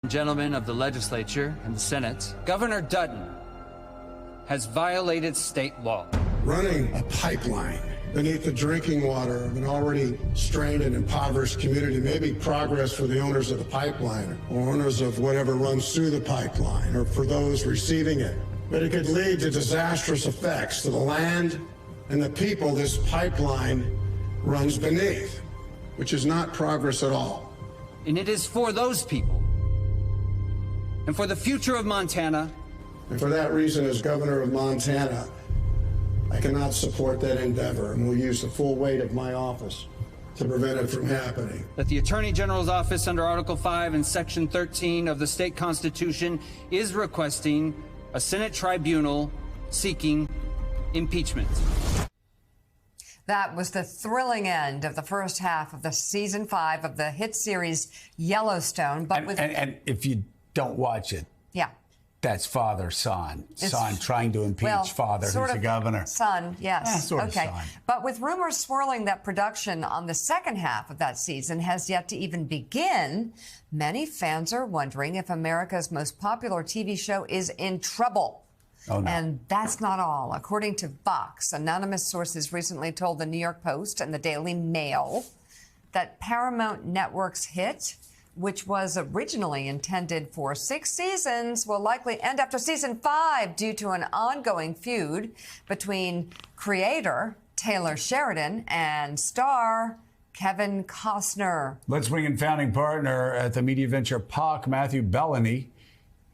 Gentlemen of the legislature and the Senate, Governor Dutton has violated state law. Running a pipeline beneath the drinking water of an already strained and impoverished community may be progress for the owners of the pipeline or owners of whatever runs through the pipeline or for those receiving it. But it could lead to disastrous effects to the land and the people this pipeline runs beneath, which is not progress at all. And it is for those people and for the future of Montana. And for that reason, as governor of Montana, I cannot support that endeavor and will use the full weight of my office to prevent it from happening. That the Attorney General's office under Article 5 and Section 13 of the state constitution is requesting a Senate tribunal seeking impeachment. That was the thrilling end of the first half of the season 5 of the hit series Yellowstone. But and if you don't watch it, yeah, that's son trying to impeach father who's the governor. Son, yes. Okay. Son. But with rumors swirling that production on the second half of that season has yet to even begin, many fans are wondering if America's most popular TV show is in trouble. Oh, no. And that's not all. According to Vox, anonymous sources recently told the New York Post and the Daily Mail that Paramount Network's hit, which was originally intended for 6 seasons, will likely end after season 5 due to an ongoing feud between creator Taylor Sheridan and star Kevin Costner. Let's bring in founding partner at the media venture POC, Matthew Bellany.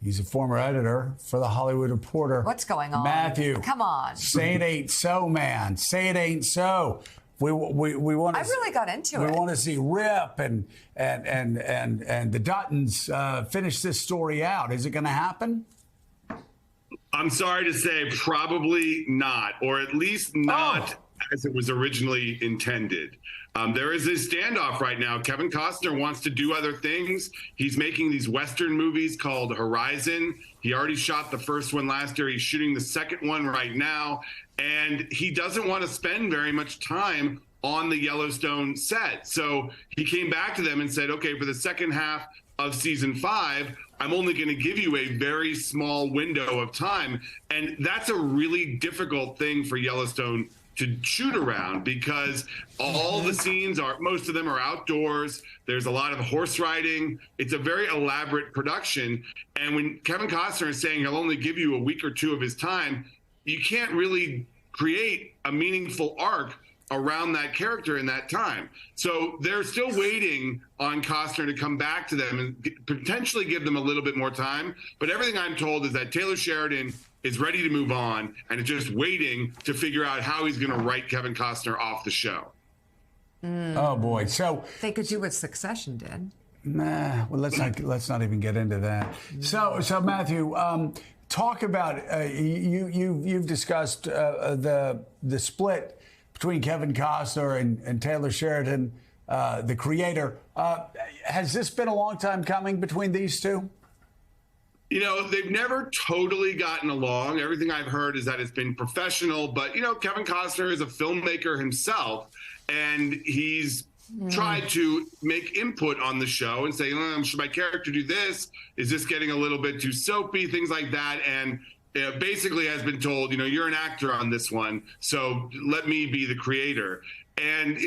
He's a former editor for The Hollywood Reporter. What's going on? Matthew. Come on. Say it ain't so, man. Say it ain't so. We want to. I really got into it. We want to see Rip and the Duttons finish this story out. Is it going to happen? I'm sorry to say, probably not, or at least not as it was originally intended. There is a standoff right now. Kevin Costner wants to do other things. He's making these Western movies called Horizon. He already shot the first one last year. He's shooting the second one right now. And he doesn't want to spend very much time on the Yellowstone set. So he came back to them and said, okay, for the second half of season 5, I'm only going to give you a very small window of time. And that's a really difficult thing for Yellowstone to shoot around because all the scenes most of them are outdoors. There's a lot of horse riding. It's a very elaborate production. And when Kevin Costner is saying he'll only give you a week or 2 of his time, you can't really create a meaningful arc around that character in that time. So they're still waiting on Costner to come back to them and potentially give them a little bit more time. But everything I'm told is that Taylor Sheridan is ready to move on and is just waiting to figure out how he's going to write Kevin Costner off the show. Oh boy! So they could do what Succession did. Nah. Well, let's not even get into that. So Matthew, talk about you've discussed the split between Kevin Costner and Taylor Sheridan, the creator. Has this been a long time coming between these two? You know, they've never totally gotten along. Everything I've heard is that it's been professional. But, you know, Kevin Costner is a filmmaker himself, and he's tried to make input on the show and say, should my character do this? Is this getting a little bit too soapy? Things like that. And basically has been told, you're an actor on this one, so let me be the creator. And,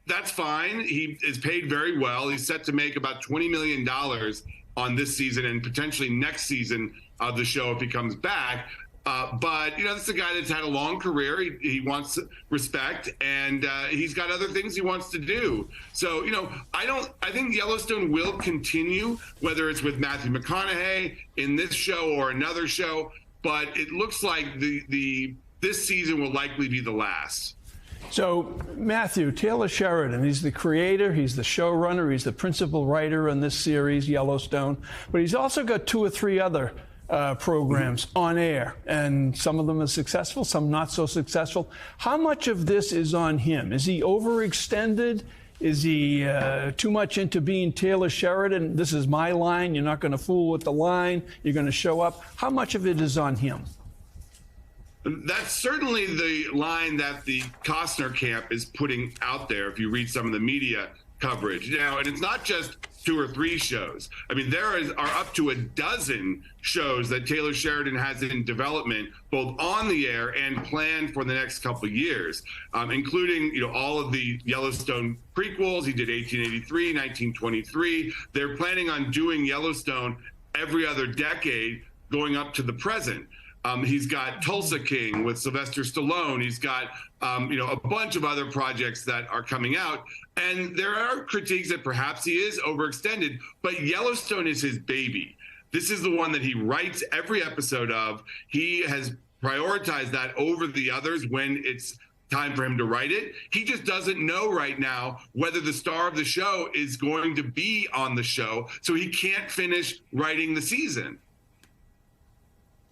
that's fine. He is paid very well. He's set to make about $20 million on this season and potentially next season of the show if he comes back. But, this is a guy that's had a long career. He wants respect, and he's got other things he wants to do. So, I think Yellowstone will continue, whether it's with Matthew McConaughey in this show or another show. But it looks like this season will likely be the last. So, Matthew, Taylor Sheridan, he's the creator, he's the showrunner, he's the principal writer on this series, Yellowstone. But he's also got 2 or 3 other programs on air, and some of them are successful, some not so successful. How much of this is on him? Is he overextended? Is he too much into being Taylor Sheridan? This is my line. You're not going to fool with the line. You're going to show up. How much of it is on him? That's certainly the line that the Costner camp is putting out there. If you read some of the media coverage now, and it's not just 2 or 3 shows. I mean, are up to a dozen shows that Taylor Sheridan has in development, both on the air and planned for the next couple of years, including, all of the Yellowstone prequels. He did 1883, 1923. They're planning on doing Yellowstone every other decade going up to the present. He's got Tulsa King with Sylvester Stallone. He's got, a bunch of other projects that are coming out. And there are critiques that perhaps he is overextended, but Yellowstone is his baby. This is the one that he writes every episode of. He has prioritized that over the others when it's time for him to write it. He just doesn't know right now whether the star of the show is going to be on the show, so he can't finish writing the season.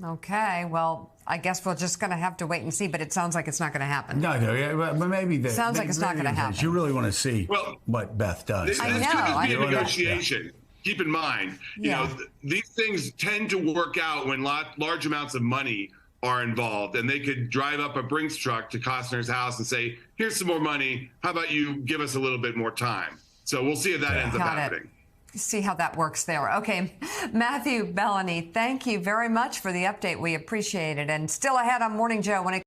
Okay, well, I guess we're just going to have to wait and see, but it sounds like it's not going to happen. No, yeah, but maybe sounds like it's not going to happen. You really want to see what Beth does. This could just be a negotiation. Yeah. Keep in mind, these things tend to work out when large amounts of money are involved, and they could drive up a Brinks truck to Costner's house and say, "Here's some more money. How about you give us a little bit more time?" So we'll see if that ends up happening. See how that works there. Okay, Matthew Bellany, thank you very much for the update. We appreciate it. And still ahead on Morning Joe when it